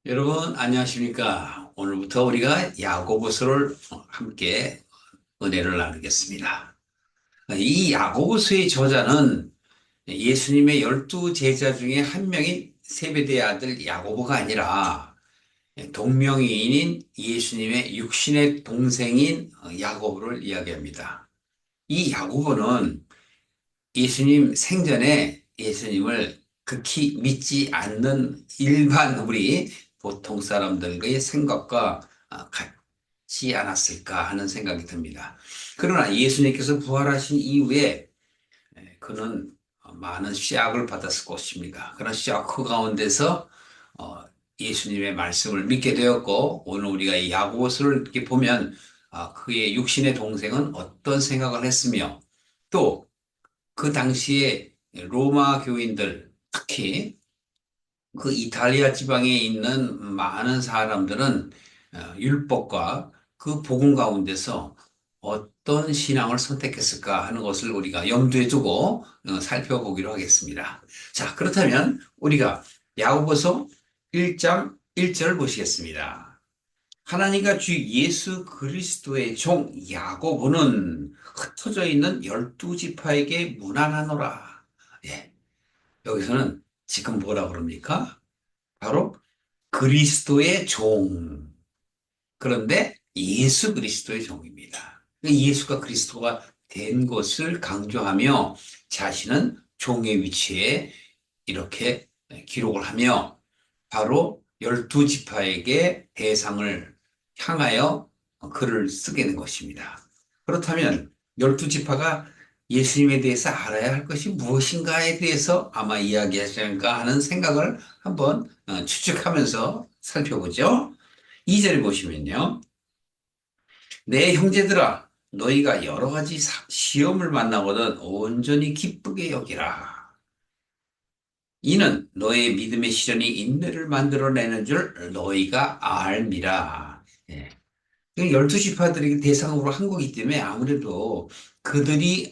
여러분, 안녕하십니까? 오늘부터 우리가 야고보서를 함께 은혜를 나누겠습니다. 이 야고보서의 저자는 예수님의 12제자 중에 한 명인 세베대의 아들 야고보가 아니라 동명이인인 예수님의 육신의 동생인 야고보를 이야기합니다. 이 야고보는 예수님 생전에 예수님을 극히 믿지 않는 일반 우리 보통 사람들의 생각과 같지 않았을까 하는 생각이 듭니다. 그러나 예수님께서 부활하신 이후에 그는 많은 시학을 받았을 것입니다. 그런 시학 그 가운데서 예수님의 말씀을 믿게 되었고, 오늘 우리가 이 야고보서를 이렇게 보면 그의 육신의 동생은 어떤 생각을 했으며, 또 그 당시에 로마 교인들, 특히 그 이탈리아 지방에 있는 많은 사람들은 율법과 그 복음 가운데서 어떤 신앙을 선택했을까 하는 것을 우리가 염두에 두고 살펴보기로 하겠습니다. 자, 그렇다면 우리가 야고보서 1장 1절 보시겠습니다. 하나님과 주 예수 그리스도의 종 야고보는 흩어져 있는 12지파에게 문안하노라. 예, 여기서는 지금 뭐라 그럽니까? 바로 그리스도의 종. 그런데 예수 그리스도의 종입니다. 예수가 그리스도가 된 것을 강조하며 자신은 종의 위치에 이렇게 기록을 하며 바로 12지파에게 대상을 향하여 글을 쓰게 된 것입니다. 그렇다면 12지파가 예수님에 대해서 알아야 할 것이 무엇인가에 대해서 아마 이야기하지 않을까 하는 생각을 한번 추측하면서 살펴보죠. 2절 보시면요. 내 형제들아, 너희가 여러 가지 시험을 만나거든 온전히 기쁘게 여기라. 이는 너의 믿음의 시련이 인내를 만들어내는 줄 너희가 알미라. 예. 12지파들이 대상으로 한 거기 때문에 아무래도 그들이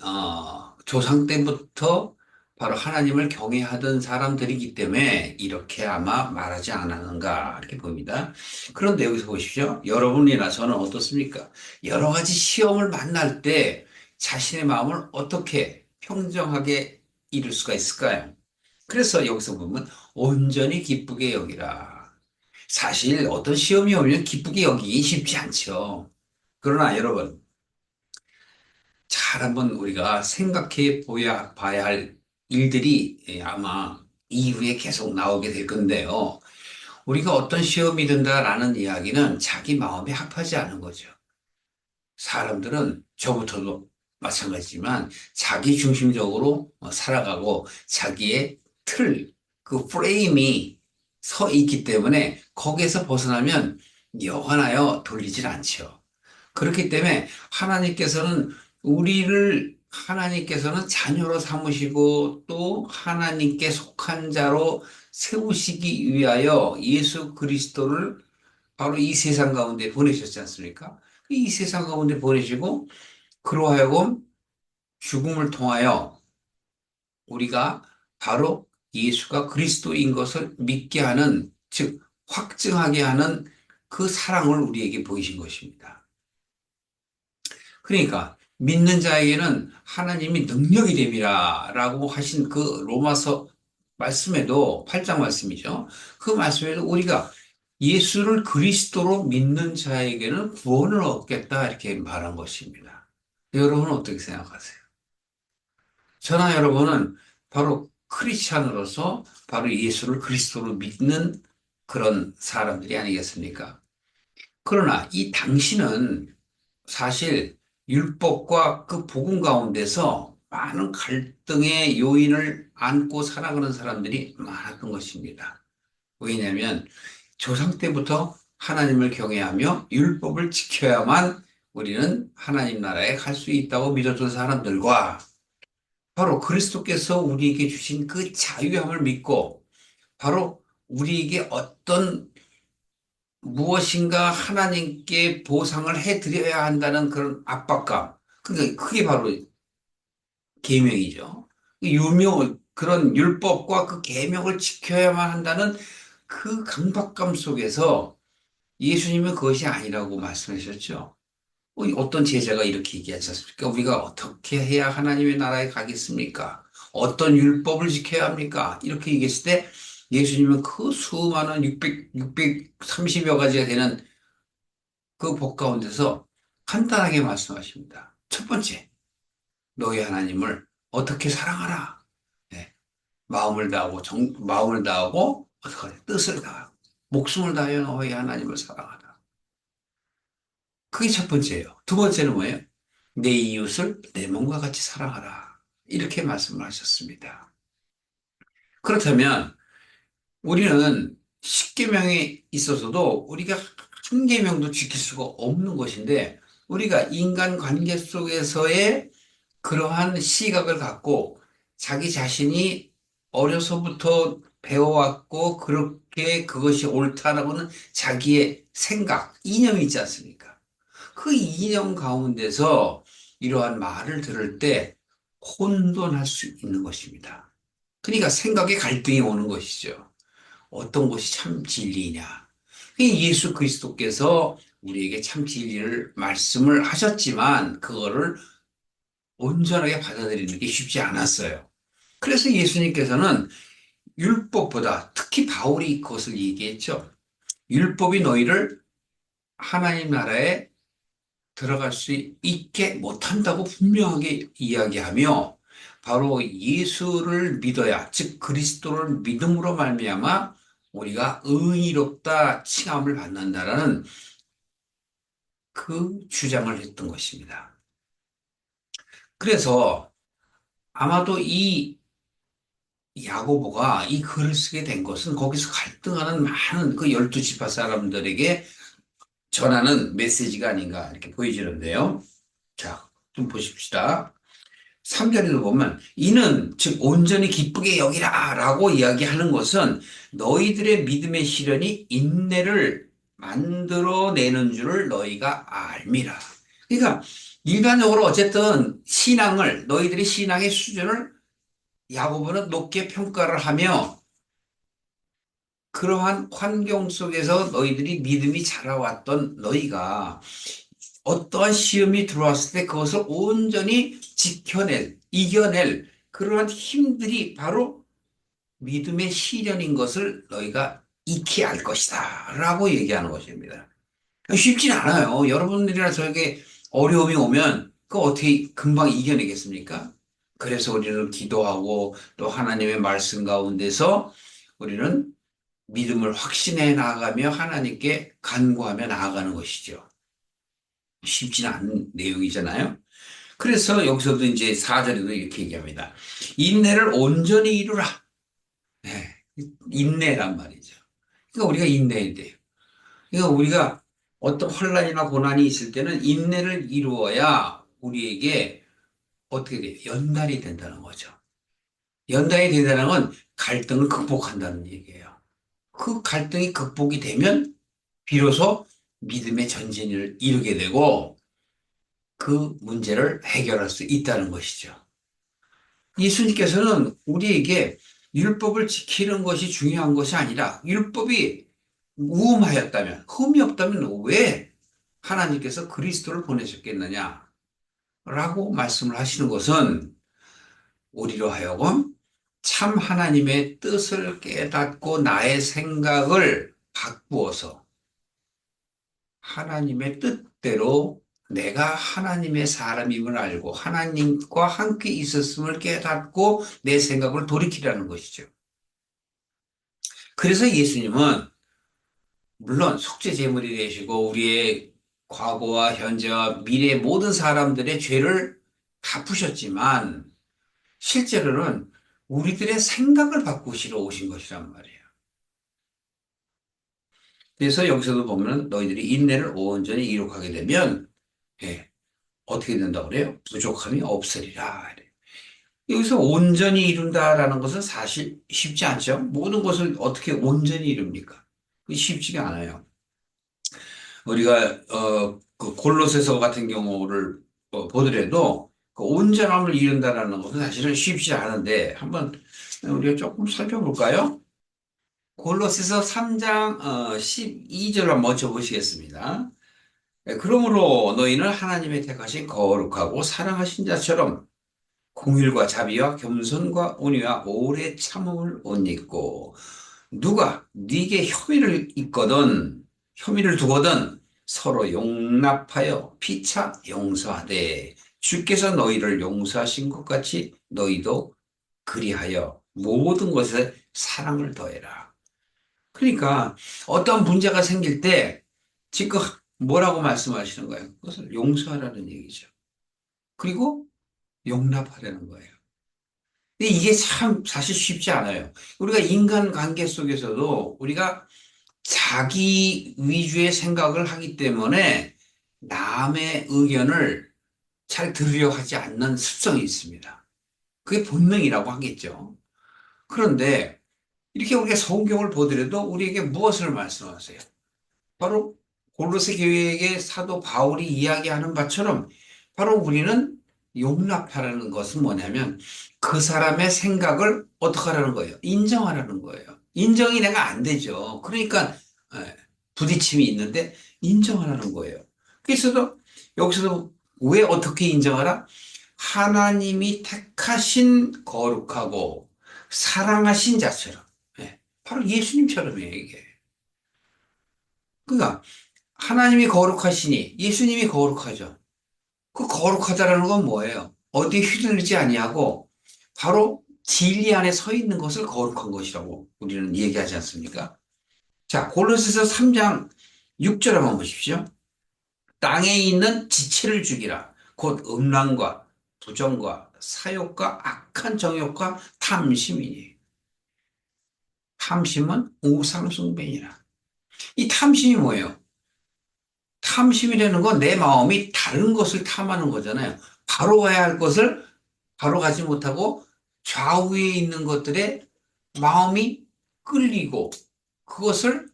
조상 때부터 바로 하나님을 경외하던 사람들이기 때문에 이렇게 아마 말하지 않았는가 이렇게 봅니다. 그런데 여기서 보십시오. 여러분이나 저는 어떻습니까? 여러 가지 시험을 만날 때 자신의 마음을 어떻게 평정하게 이룰 수가 있을까요? 그래서 여기서 보면 온전히 기쁘게 여기라. 사실 어떤 시험이 오면 기쁘게 여기기 쉽지 않죠. 그러나 여러분, 잘 한번 우리가 생각해 봐야 할 일들이 아마 이후에 계속 나오게 될 건데요. 우리가 어떤 시험이 든다라는 이야기는 자기 마음에 합하지 않은 거죠. 사람들은 저부터도 마찬가지지만 자기 중심적으로 살아가고 자기의 그 프레임이 서 있기 때문에 거기에서 벗어나면 여간하여 돌리질 않죠. 그렇기 때문에 하나님께서는 자녀로 삼으시고 또 하나님께 속한 자로 세우시기 위하여 예수 그리스도를 바로 이 세상 가운데 보내셨지 않습니까? 이 세상 가운데 보내시고 그로 하여금 죽음을 통하여 우리가 바로 예수가 그리스도인 것을 믿게 하는, 즉 확증하게 하는 그 사랑을 우리에게 보이신 것입니다. 그러니까 믿는 자에게는 하나님이 능력이 됨이라라고 하신 그 로마서 말씀에도 8장 말씀이죠. 그 말씀에도 우리가 예수를 그리스도로 믿는 자에게는 구원을 얻겠다 이렇게 말한 것입니다. 여러분은 어떻게 생각하세요? 저나 여러분은 바로 크리스찬으로서 바로 예수를 그리스도로 믿는 그런 사람들이 아니겠습니까? 그러나 이 당시는 사실 율법과 그 복음 가운데서 많은 갈등의 요인을 안고 살아가는 사람들이 많았던 것입니다. 왜냐하면 조상 때부터 하나님을 경외하며 율법을 지켜야만 우리는 하나님 나라에 갈 수 있다고 믿었던 사람들과 바로 그리스도께서 우리에게 주신 그 자유함을 믿고 바로 우리에게 어떤 무엇인가 하나님께 보상을 해드려야 한다는 그런 압박감. 그러니까 그게 바로 계명이죠. 그런 율법과 그 계명을 지켜야만 한다는 그 강박감 속에서 예수님은 그것이 아니라고 말씀하셨죠. 어떤 제자가 이렇게 얘기하지 않습니까? 우리가 어떻게 해야 하나님의 나라에 가겠습니까? 어떤 율법을 지켜야 합니까? 이렇게 얘기했을 때 예수님은 그 수많은 630여 가지가 되는 그 법 가운데서 간단하게 말씀하십니다. 첫 번째, 너희 하나님을 어떻게 사랑하라. 네, 마음을 다하고, 어떻게 하냐? 뜻을 다하고, 목숨을 다하여 너희 하나님을 사랑하라. 그게 첫 번째예요. 두 번째는 뭐예요? 내 이웃을 내 몸과 같이 사랑하라. 이렇게 말씀을 하셨습니다. 그렇다면 우리는 10계명에 있어서도 우리가 한 계명도 지킬 수가 없는 것인데 우리가 인간 관계 속에서의 그러한 시각을 갖고 자기 자신이 어려서부터 배워왔고 그렇게 그것이 옳다라고는 자기의 생각, 이념이 있지 않습니까? 그 이념 가운데서 이러한 말을 들을 때 혼돈할 수 있는 것입니다. 그러니까 생각의 갈등이 오는 것이죠. 어떤 것이 참 진리냐. 예수 그리스도께서 우리에게 참 진리를 말씀을 하셨지만 그거를 온전하게 받아들이는 게 쉽지 않았어요. 그래서 예수님께서는 율법보다 특히 바울이 그것을 얘기했죠. 율법이 너희를 하나님 나라에 들어갈 수 있게 못한다고 분명하게 이야기하며 바로 예수를 믿어야 즉 그리스도를 믿음으로 말미암아 우리가 의롭다 칭함을 받는다라는 그 주장을 했던 것입니다. 그래서 아마도 이 야고보가 이 글을 쓰게 된 것은 거기서 갈등하는 많은 그 12지파 사람들에게 전하는 메시지가 아닌가 이렇게 보여지는데요. 자, 좀 보십시다. 3절에도 보면 이는 즉 온전히 기쁘게 여기라 라고 이야기하는 것은 너희들의 믿음의 시련이 인내를 만들어내는 줄을 너희가 알미라. 그러니까 일반적으로 어쨌든 신앙을 너희들의 신앙의 수준을 야고보는 높게 평가를 하며 그러한 환경 속에서 너희들이 믿음이 자라왔던 너희가 어떠한 시험이 들어왔을 때 그것을 온전히 이겨낼 그러한 힘들이 바로 믿음의 시련인 것을 너희가 익히 알 것이다. 라고 얘기하는 것입니다. 쉽진 않아요. 여러분들이나 저에게 어려움이 오면 그거 어떻게 금방 이겨내겠습니까? 그래서 우리는 기도하고 또 하나님의 말씀 가운데서 우리는 믿음을 확신해 나아가며 하나님께 간구하며 나아가는 것이죠. 쉽지는 않은 내용이잖아요. 그래서 여기서도 이제 4절에도 이렇게 얘기합니다. 인내를 온전히 이루라. 네, 인내란 말이죠. 그러니까 우리가 인내해야 돼요. 그러니까 우리가 어떤 혼란이나 고난이 있을 때는 인내를 이루어야 우리에게 어떻게 돼요? 연단이 된다는 거죠. 연단이 된다는 건 갈등을 극복한다는 얘기예요. 그 갈등이 극복이 되면 비로소 믿음의 전진을 이루게 되고 그 문제를 해결할 수 있다는 것이죠. 예수님께서는 우리에게 율법을 지키는 것이 중요한 것이 아니라 율법이 무음하였다면, 흠이 없다면 왜 하나님께서 그리스도를 보내셨겠느냐? 라고 말씀을 하시는 것은 우리로 하여금 참 하나님의 뜻을 깨닫고 나의 생각을 바꾸어서 하나님의 뜻대로 내가 하나님의 사람임을 알고 하나님과 함께 있었음을 깨닫고 내 생각을 돌이키라는 것이죠. 그래서 예수님은 물론 속죄 제물이 되시고 우리의 과거와 현재와 미래 모든 사람들의 죄를 갚으셨지만 실제로는 우리들의 생각을 바꾸시러 오신 것이란 말이에요. 그래서 여기서도 보면 너희들이 인내를 온전히 이룩하게 되면 예, 어떻게 된다고 그래요? 부족함이 없으리라. 여기서 온전히 이룬다라는 것은 사실 쉽지 않죠. 모든 것을 어떻게 온전히 이룹니까? 쉽지가 않아요. 우리가 그 골로새서 같은 경우를 보더라도 그 온전함을 이룬다라는 것은 사실은 쉽지 않은데 한번 우리가 조금 살펴볼까요? 골로새서 3장 12절 한번 쳐보시겠습니다. 그러므로 너희는 하나님의 택하신 거룩하고 사랑하신 자처럼 공일과 자비와 겸손과 온유와 오래 참음을 옷 입고 누가 네게 혐의를 두거든 서로 용납하여 피차 용서하되 주께서 너희를 용서하신 것 같이 너희도 그리하여 모든 것에 사랑을 더해라. 그러니까 어떤 문제가 생길 때 지금 뭐라고 말씀하시는 거예요? 그것을 용서하라는 얘기죠. 그리고 용납하라는 거예요. 근데 이게 참 사실 쉽지 않아요. 우리가 인간 관계 속에서도 우리가 자기 위주의 생각을 하기 때문에 남의 의견을 잘 들으려 하지 않는 습성이 있습니다. 그게 본능이라고 하겠죠. 그런데 이렇게 우리가 성경을 보더라도 우리에게 무엇을 말씀하세요? 바로 골로새 교회에게 사도 바울이 이야기하는 바처럼 바로 우리는 용납하라는 것은 뭐냐면 그 사람의 생각을 어떻게 하라는 거예요? 인정하라는 거예요. 인정이 내가 안 되죠. 그러니까 예, 부딪힘이 있는데 인정하라는 거예요. 그래서 여기서도 왜 어떻게 인정하라? 하나님이 택하신 거룩하고 사랑하신 자처럼 바로 예수님처럼이에요, 이게. 그러니까 하나님이 거룩하시니 예수님이 거룩하죠. 그 거룩하다라는 건 뭐예요? 어디에 휘둘리지 아니하고 바로 진리 안에 서 있는 것을 거룩한 것이라고 우리는 얘기하지 않습니까? 자, 골로새서 3장 6절 한번 보십시오. 땅에 있는 지체를 죽이라. 곧 음란과 부정과 사욕과 악한 정욕과 탐심이니. 탐심은 우상숭배니라. 이 탐심이 뭐예요? 탐심이라는 건 내 마음이 다른 것을 탐하는 거잖아요. 바로 가야 할 것을 바로 가지 못하고 좌우에 있는 것들에 마음이 끌리고 그것을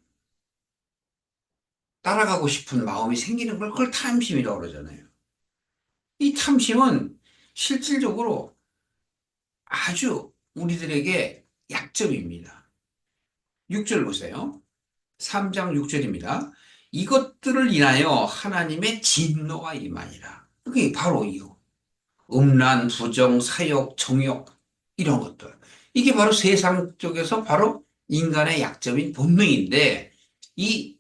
따라가고 싶은 마음이 생기는 걸 그걸 탐심이라고 그러잖아요. 이 탐심은 실질적으로 아주 우리들에게 약점입니다. 6절 보세요. 3장 6절입니다. 이것들을 인하여 하나님의 진노가 임하니라. 그게 바로 이거. 음란, 부정, 사욕, 정욕 이런 것들. 이게 바로 세상 쪽에서 바로 인간의 약점인 본능인데 이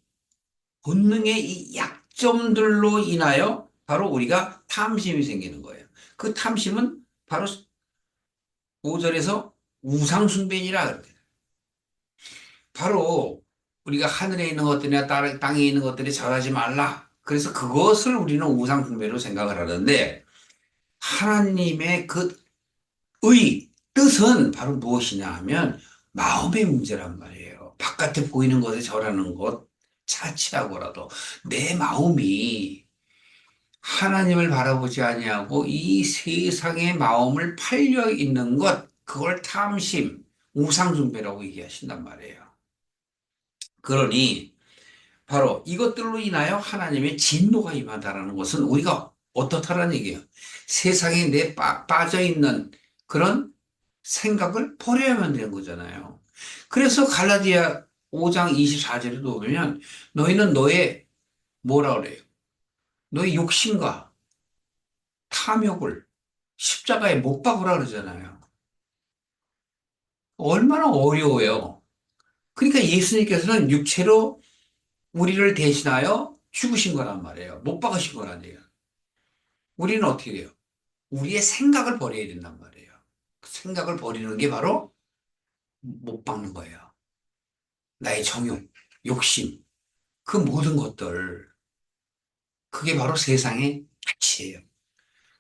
본능의 이 약점들로 인하여 바로 우리가 탐심이 생기는 거예요. 그 탐심은 바로 5절에서 우상숭배니라 그래요. 바로 우리가 하늘에 있는 것들이나 땅에 있는 것들이 절하지 말라. 그래서 그것을 우리는 우상숭배로 생각을 하는데 하나님의 그 뜻은 바로 무엇이냐 하면 마음의 문제란 말이에요. 바깥에 보이는 것에 절하는 것 자체하고라도 내 마음이 하나님을 바라보지 아니하고 이 세상의 마음을 팔려 있는 것, 그걸 탐심, 우상숭배라고 얘기하신단 말이에요. 그러니 바로 이것들로 인하여 하나님의 진노가 임하다라는 것은 우리가 어떻다라는 얘기예요. 세상에 빠져 있는 그런 생각을 버려야만 되는 거잖아요. 그래서 갈라디아 5장 24절에도 보면 너희는 너의 뭐라 그래요? 너의 욕심과 탐욕을 십자가에 못 박으라 그러잖아요. 얼마나 어려워요. 그러니까 예수님께서는 육체로 우리를 대신하여 죽으신 거란 말이에요. 못 박으신 거란 얘기예요. 우리는 어떻게 돼요? 우리의 생각을 버려야 된단 말이에요. 그 생각을 버리는 게 바로 못 박는 거예요. 나의 정욕, 욕심, 그 모든 것들, 그게 바로 세상의 가치예요.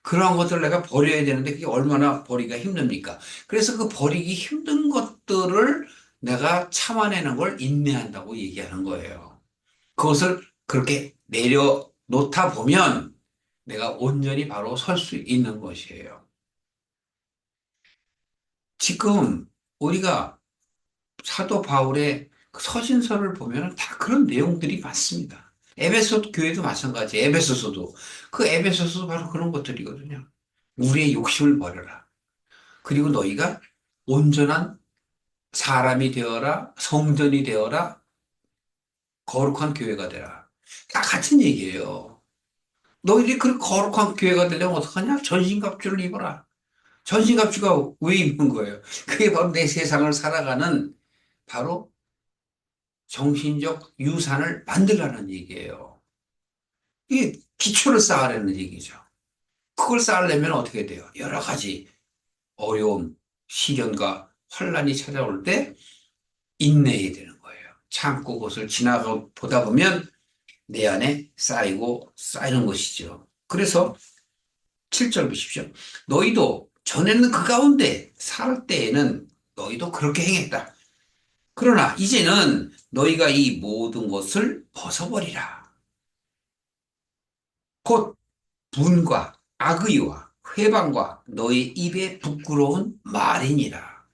그러한 것들을 내가 버려야 되는데 그게 얼마나 버리기가 힘듭니까? 그래서 그 버리기 힘든 것들을 내가 참아내는 걸 인내한다고 얘기하는 거예요. 그것을 그렇게 내려놓다 보면 내가 온전히 바로 설 수 있는 것이에요. 지금 우리가 사도 바울의 그 서신서를 보면 다 그런 내용들이 많습니다. 에베소 교회도 마찬가지, 에베소서도. 그 에베소서도 바로 그런 것들이거든요. 우리의 욕심을 버려라. 그리고 너희가 온전한 사람이 되어라, 성전이 되어라, 거룩한 교회가 되라. 다 같은 얘기예요. 너희들이 그 거룩한 교회가 되려면 어떡하냐? 전신갑주를 입어라. 전신갑주가 왜 입는 거예요? 그게 바로 내 세상을 살아가는 바로 정신적 유산을 만들라는 얘기예요. 이게 기초를 쌓으라는 얘기죠. 그걸 쌓으려면 어떻게 돼요? 여러 가지 어려움, 시련과 환란이 찾아올 때 인내해야 되는 거예요. 참고 그것을 지나가 보다 보면 내 안에 쌓이고 쌓이는 것이죠. 그래서 7절 보십시오. 너희도 전에는 그 가운데 살 때에는 너희도 그렇게 행했다. 그러나 이제는 너희가 이 모든 것을 벗어버리라. 곧 분과 악의와 회방과 너희 입에 부끄러운 말이니라.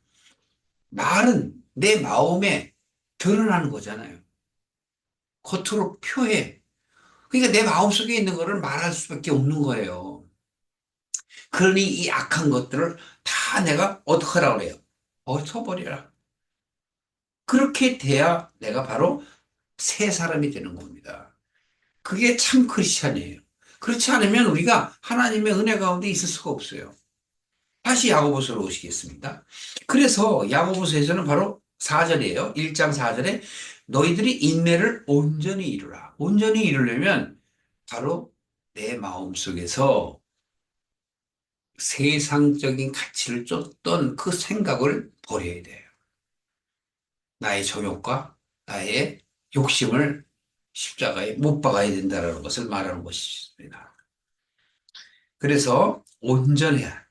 말은 내 마음에 드러나는 거잖아요. 겉으로 표해. 그러니까 내 마음속에 있는 거를 말할 수밖에 없는 거예요. 그러니 이 악한 것들을 다 내가 어떻게 하라고 그래요? 벗어버려라. 그렇게 돼야 내가 바로 새 사람이 되는 겁니다. 그게 참 크리스찬이에요. 그렇지 않으면 우리가 하나님의 은혜 가운데 있을 수가 없어요. 다시 야고보서로 오시겠습니다. 그래서 야고보서에서는 바로 4절이에요. 1장 4절에 너희들이 인내를 온전히 이루라. 온전히 이루려면 바로 내 마음속에서 세상적인 가치를 쫓던 그 생각을 버려야 돼요. 나의 정욕과 나의 욕심을 십자가에 못 박아야 된다는 것을 말하는 것입니다. 그래서 온전해야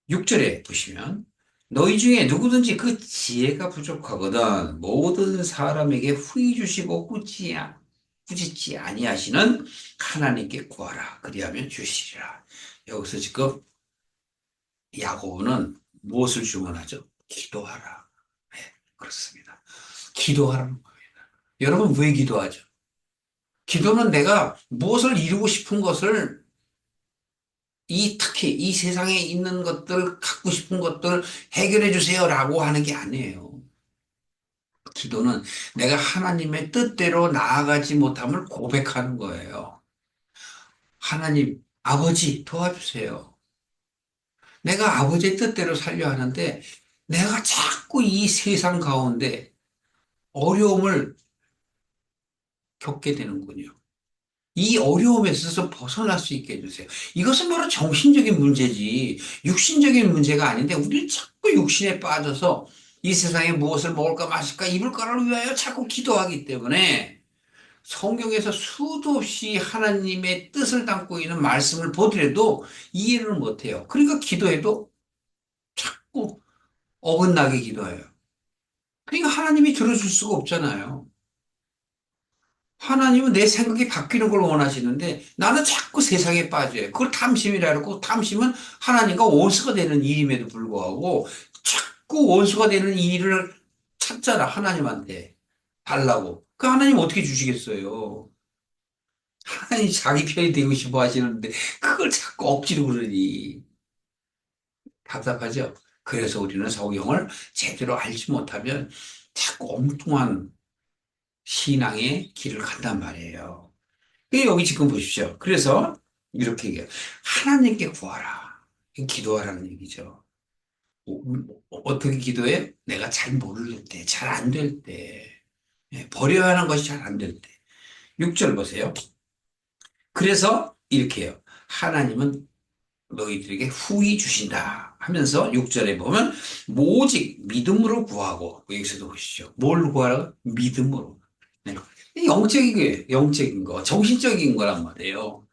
6절에 보시면 너희 중에 누구든지 그 지혜가 부족하거든 모든 사람에게 후히 주시고 꾸짖지 아니하시는 하나님께 구하라 그리하면 주시리라. 여기서 지금 야고보는 무엇을 주문하죠? 기도하라. 네, 그렇습니다. 기도하라는 겁니다. 여러분 왜 기도하죠? 기도는 내가 무엇을 이루고 싶은 것을 특히 이 세상에 있는 것들, 갖고 싶은 것들 해결해 주세요라고 하는 게 아니에요. 기도는 내가 하나님의 뜻대로 나아가지 못함을 고백하는 거예요. 하나님, 아버지 도와주세요. 내가 아버지의 뜻대로 살려 하는데 내가 자꾸 이 세상 가운데 어려움을 겪게 되는군요. 이 어려움에서 벗어날 수 있게 해주세요. 이것은 바로 정신적인 문제지, 육신적인 문제가 아닌데, 우리는 자꾸 육신에 빠져서 이 세상에 무엇을 먹을까 마실까 입을까를 위하여 자꾸 기도하기 때문에 성경에서 수도 없이 하나님의 뜻을 담고 있는 말씀을 보더라도 이해를 못해요. 그러니까 기도해도 자꾸 어긋나게 기도해요. 그러니까 하나님이 들어줄 수가 없잖아요. 하나님은 내 생각이 바뀌는 걸 원하시는데 나는 자꾸 세상에 빠져요. 그걸 탐심이라 그러고 탐심은 하나님과 원수가 되는 일임에도 불구하고 자꾸 원수가 되는 일을 찾잖아, 하나님한테. 달라고. 그 하나님 어떻게 주시겠어요? 하나님 자기 편이 되고 싶어 하시는데 그걸 자꾸 억지로 그러니 답답하죠? 그래서 우리는 성경을 제대로 알지 못하면 자꾸 엉뚱한 신앙의 길을 간단 말이에요. 여기 지금 보십시오. 그래서 이렇게 얘기해요. 하나님께 구하라. 기도하라는 얘기죠. 어떻게 기도해? 내가 잘 모를 때, 잘 안 될 때, 버려야 하는 것이 잘 안 될 때. 6절 보세요. 그래서 이렇게 해요. 하나님은 너희들에게 후히 주신다 하면서 6절에 보면 오직 믿음으로 구하고 여기서도 보시죠. 뭘 구하라고? 믿음으로. 네. 영적인 거예요. 영적인 거. 정신적인 거란 말이에요.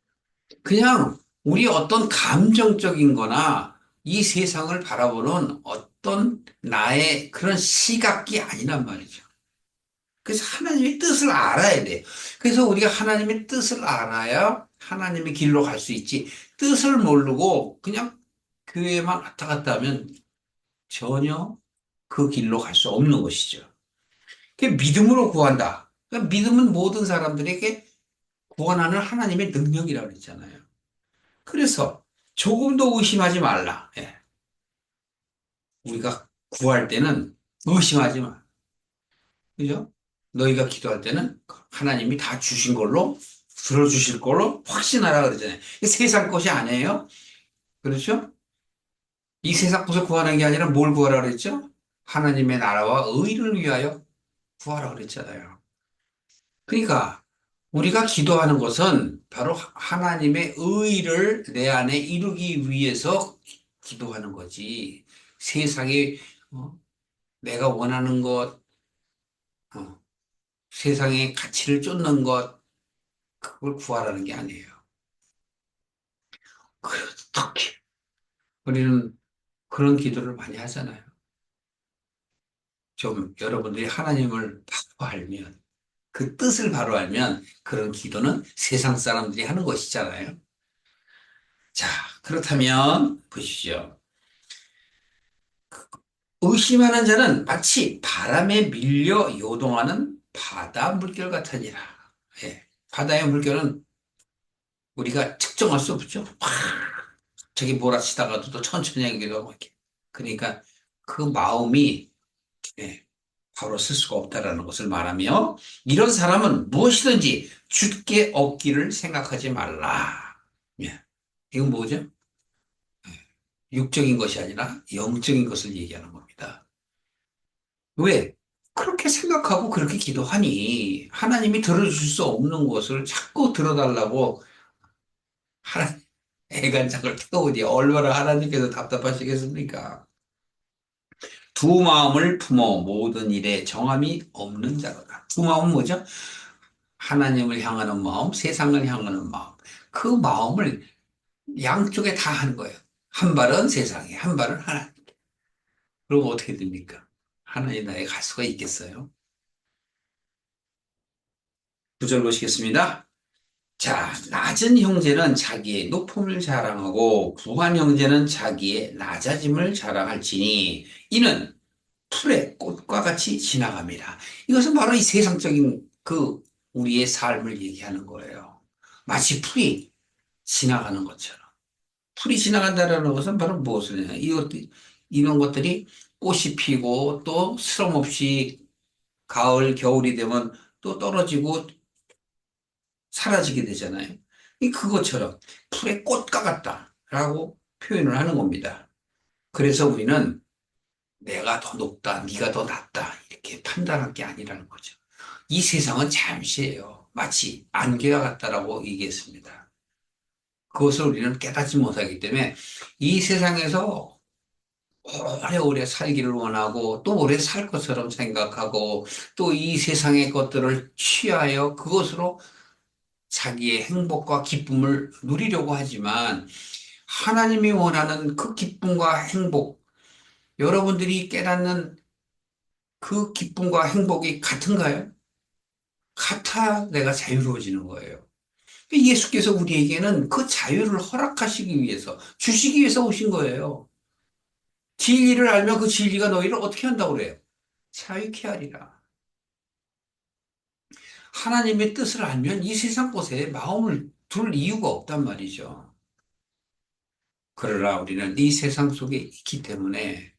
그냥 우리 어떤 감정적인 거나 이 세상을 바라보는 어떤 나의 그런 시각이 아니란 말이죠. 그래서 하나님의 뜻을 알아야 돼. 그래서 우리가 하나님의 뜻을 알아야 하나님의 길로 갈 수 있지. 뜻을 모르고 그냥 교회만 왔다 갔다 하면 전혀 그 길로 갈 수 없는 것이죠. 그 믿음으로 구한다. 그러니까 믿음은 모든 사람들에게 구원하는 하나님의 능력이라고 그랬잖아요. 그래서 조금도 의심하지 말라. 예. 우리가 구할 때는 의심하지 마. 그죠? 너희가 기도할 때는 하나님이 다 주신 걸로, 들어주실 걸로 확신하라 그러잖아요. 이게 세상 것이 아니에요? 그렇죠? 이 세상 것을 구하는 게 아니라 뭘 구하라 그랬죠? 하나님의 나라와 의를 위하여 구하라 그랬잖아요. 그러니까 우리가 기도하는 것은 바로 하나님의 의를 내 안에 이루기 위해서 기도하는 거지. 세상에 어, 내가 원하는 것, 어, 세상의 가치를 쫓는 것, 그걸 구하라는 게 아니에요. 어떻게 우리는 그런 기도를 많이 하잖아요. 좀 여러분들이 하나님을 바로 알면, 그 뜻을 바로 알면 그런 기도는 세상 사람들이 하는 것이잖아요. 자, 그렇다면 보십시오. 의심하는 자는 마치 바람에 밀려 요동하는 바다 물결 같으니라. 예, 바다의 물결은 우리가 측정할 수 없죠. 확 저기 몰아치다가도 또 천천히 하기도 하고 이렇게. 그러니까 그 마음이 예, 바로 쓸 수가 없다라는 것을 말하며 이런 사람은 무엇이든지 주께 얻기를 생각하지 말라. 예, 이건 뭐죠? 육적인 것이 아니라 영적인 것을 얘기하는 겁니다. 왜? 그렇게 생각하고 그렇게 기도하니 하나님이 들어줄 수 없는 것을 자꾸 들어달라고 하나님 애간장을 태우니 얼마나 하나님께서 답답하시겠습니까? 두 마음을 품어 모든 일에 정함이 없는 자로다. 두 마음은 뭐죠? 하나님을 향하는 마음, 세상을 향하는 마음. 그 마음을 양쪽에 다 하는 거예요. 한 발은 세상에, 한 발은 하나님. 그럼 어떻게 됩니까? 하나님 나라에 갈 수가 있겠어요? 구절 보시겠습니다. 자, 낮은 형제는 자기의 높음을 자랑하고 부한 형제는 자기의 낮아짐을 자랑할지니 이는 풀의 꽃과 같이 지나갑니다. 이것은 바로 이 세상적인 그 우리의 삶을 얘기하는 거예요. 마치 풀이 지나가는 것처럼. 풀이 지나간다는 것은 바로 무엇을 해요? 이런 것들이 꽃이 피고 또 스럼없이 가을, 겨울이 되면 또 떨어지고 사라지게 되잖아요. 그것처럼 풀의 꽃과 같다라고 표현을 하는 겁니다. 그래서 우리는 내가 더 높다, 네가 더 낮다 이렇게 판단할 게 아니라는 거죠. 이 세상은 잠시예요. 마치 안개와 같다라고 얘기했습니다. 그것을 우리는 깨닫지 못하기 때문에 이 세상에서 오래오래 살기를 원하고 또 오래 살 것처럼 생각하고 또 이 세상의 것들을 취하여 그것으로 자기의 행복과 기쁨을 누리려고 하지만 하나님이 원하는 그 기쁨과 행복, 여러분들이 깨닫는 그 기쁨과 행복이 같은가요? 같아야 내가 자유로워지는 거예요. 예수께서 우리에게는 그 자유를 허락하시기 위해서, 주시기 위해서 오신 거예요. 진리를 알면 그 진리가 너희를 어떻게 한다고 그래요? 자유케 하리라. 하나님의 뜻을 알면 이 세상 것에 마음을 둘 이유가 없단 말이죠. 그러나 우리는 이 세상 속에 있기 때문에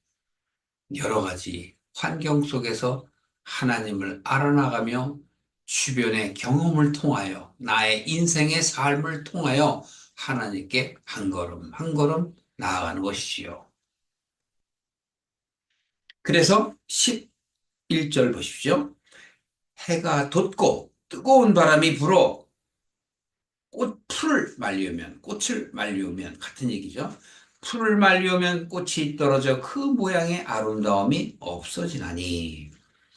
여러 가지 환경 속에서 하나님을 알아나가며 주변의 경험을 통하여 나의 인생의 삶을 통하여 하나님께 한 걸음 한 걸음 나아가는 것이지요. 그래서 11절 보십시오. 해가 돋고 뜨거운 바람이 불어 꽃을 말리우면 같은 얘기죠. 풀을 말리우면 꽃이 떨어져 그 모양의 아름다움이 없어지나니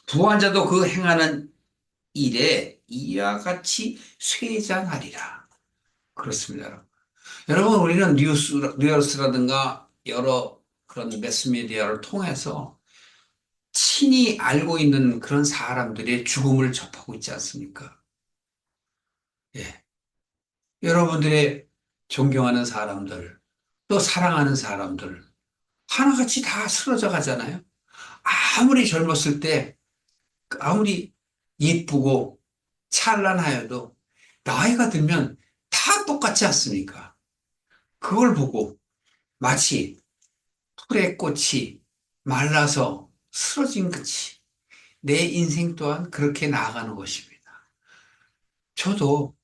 부한 자도 그 행하는 일에 이와 같이 쇠잔하리라. 그렇습니다. 여러분, 우리는 뉴스라든가 여러 그런 매스미디어를 통해서 친히 알고 있는 그런 사람들의 죽음을 접하고 있지 않습니까? 예. 여러분들의 존경하는 사람들, 또 사랑하는 사람들, 하나같이 다 쓰러져 가잖아요. 아무리 젊었을 때, 아무리 예쁘고 찬란하여도 나이가 들면 다 똑같지 않습니까? 그걸 보고 마치 풀의 꽃이 말라서 쓰러진 것이 내 인생 또한 그렇게 나아가는 것입니다. 저도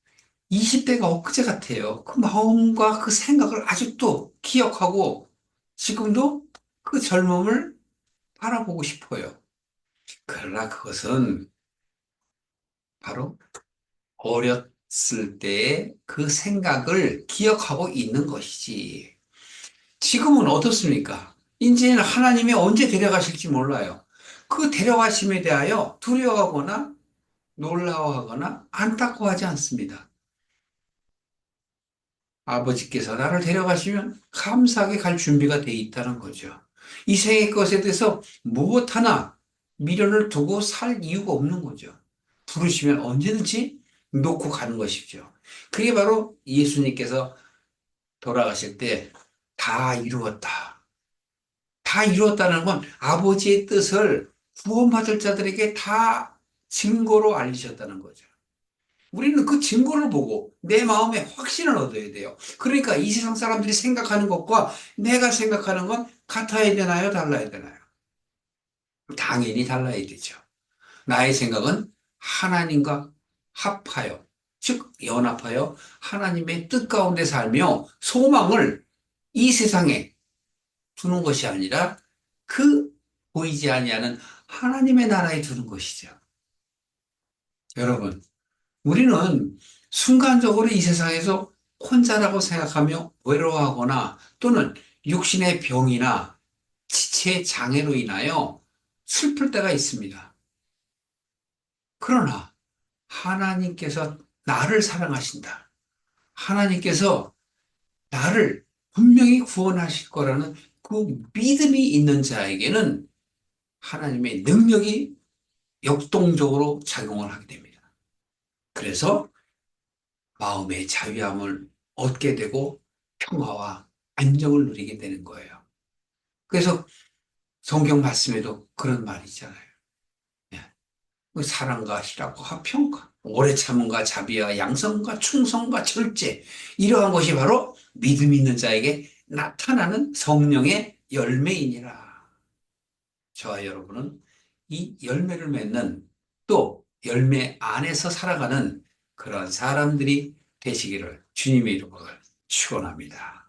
20대가 엊그제 같아요. 그 마음과 그 생각을 아직도 기억하고 지금도 그 젊음을 바라보고 싶어요. 그러나 그것은 바로 어렸을 때의 그 생각을 기억하고 있는 것이지. 지금은 어떻습니까? 이제는 하나님이 언제 데려가실지 몰라요. 그 데려가심에 대하여 두려워하거나 놀라워하거나 안타까워하지 않습니다. 아버지께서 나를 데려가시면 감사하게 갈 준비가 돼 있다는 거죠. 이 생의 것에 대해서 무엇 하나 미련을 두고 살 이유가 없는 거죠. 부르시면 언제든지 놓고 가는 것이죠. 그게 바로 예수님께서 돌아가실 때 다 이루었다. 다 이루었다는 건 아버지의 뜻을 구원받을 자들에게 다 증거로 알리셨다는 거죠. 우리는 그 증거를 보고 내 마음에 확신을 얻어야 돼요. 그러니까 이 세상 사람들이 생각하는 것과 내가 생각하는 건 같아야 되나요? 달라야 되나요? 당연히 달라야 되죠. 나의 생각은 하나님과 합하여, 즉, 연합하여 하나님의 뜻 가운데 살며 소망을 이 세상에 두는 것이 아니라 그 보이지 아니하는 하나님의 나라에 두는 것이죠. 여러분, 우리는 순간적으로 이 세상에서 혼자라고 생각하며 외로워하거나 또는 육신의 병이나 지체의 장애로 인하여 슬플 때가 있습니다. 그러나 하나님께서 나를 사랑하신다. 하나님께서 나를 분명히 구원하실 거라는 그 믿음이 있는 자에게는 하나님의 능력이 역동적으로 작용을 하게 됩니다. 그래서 마음의 자유함을 얻게 되고 평화와 안정을 누리게 되는 거예요. 그래서 성경 말씀에도 그런 말이 있잖아요. 예. 그 사랑과 희락과 화평과 오래 참음과 자비와 양성과 충성과 절제 이러한 것이 바로 믿음 있는 자에게 나타나는 성령의 열매이니라. 저와 여러분은 이 열매를 맺는 또 열매 안에서 살아가는 그런 사람들이 되시기를 주님의 이름으로 축원합니다.